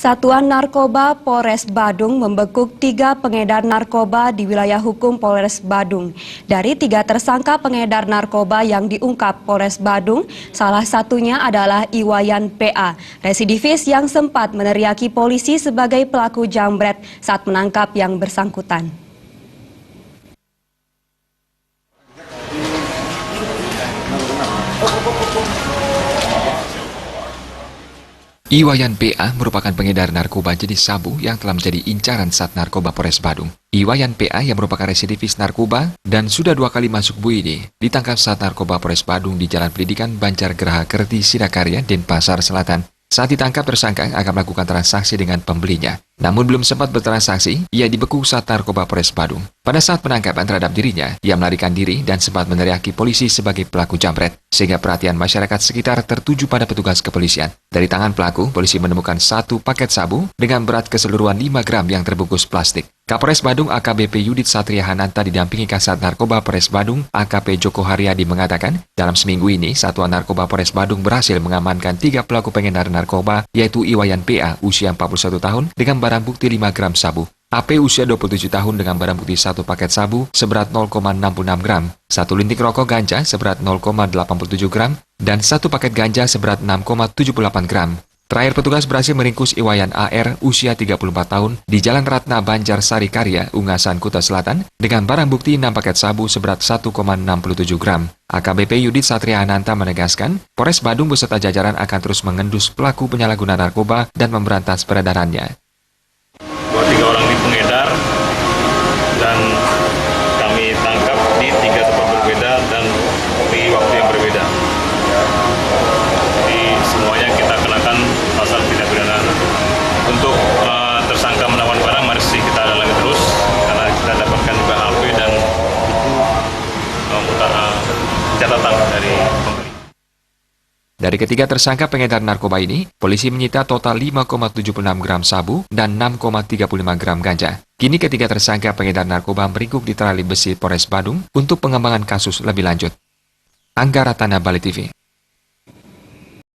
Satuan Narkoba Polres Badung membekuk 3 pengedar narkoba di wilayah hukum Polres Badung. Dari 3 tersangka pengedar narkoba yang diungkap Polres Badung, salah satunya adalah Iwayan PA, residivis yang sempat meneriaki polisi sebagai pelaku jambret saat menangkap yang bersangkutan. Iwayan PA merupakan pengedar narkoba jenis sabu yang telah menjadi incaran Sat Narkoba Polres Badung. Iwayan PA yang merupakan residivis narkoba dan sudah 2 kali masuk BUID ditangkap Sat Narkoba Polres Badung di Jalan Pendidikan Banjar Geraha Kerti Sidakarya, Denpasar Selatan. Saat ditangkap, tersangka akan melakukan transaksi dengan pembelinya. Namun belum sempat bertransaksi, ia dibekuk Sat Narkoba Polres Badung. Pada saat penangkapan terhadap dirinya, ia melarikan diri dan sempat meneriaki polisi sebagai pelaku jambret, sehingga perhatian masyarakat sekitar tertuju pada petugas kepolisian. Dari tangan pelaku, polisi menemukan 1 paket sabu dengan berat keseluruhan 5 gram yang terbungkus plastik. Kapolres Badung AKBP Yudit Satria Hananta didampingi Kasat Narkoba Polres Badung AKP Joko Haryadi mengatakan, dalam seminggu ini, Satuan Narkoba Polres Badung berhasil mengamankan 3 pelaku pengedar narkoba, yaitu Iwayan PA usia 41 tahun dengan barang bukti 5 gram sabu, AP usia 27 tahun dengan barang bukti 1 paket sabu seberat 0,66 gram, 1 linting rokok ganja seberat 0,87 gram, dan 1 paket ganja seberat 6,78 gram. Terakhir, petugas berhasil meringkus Iwayan AR usia 34 tahun di Jalan Ratna Banjar Sari Karya, Ungasan, Kuta Selatan dengan barang bukti 6 paket sabu seberat 1,67 gram. AKBP Yudit Satria Hananta menegaskan, Polres Badung beserta jajaran akan terus mengendus pelaku penyalahgunaan narkoba dan memberantas peredarannya. 3 orang di pengedar dan kami tangkap di 3 tempat berbeda dan di waktu yang berbeda. Jadi semuanya kita kenakan pasal tindak pidana. Untuk tersangka menawan barang masih kita dalami terus karena kita dapatkan juga HP dan catatan dari pembeli. Dari ketiga tersangka pengedar narkoba ini, polisi menyita total 5,76 gram sabu dan 6,35 gram ganja. Kini ketiga tersangka pengedar narkoba meringkuk di Terali Besi Polres Badung untuk pengembangan kasus lebih lanjut. Angga Ratana, Bali TV.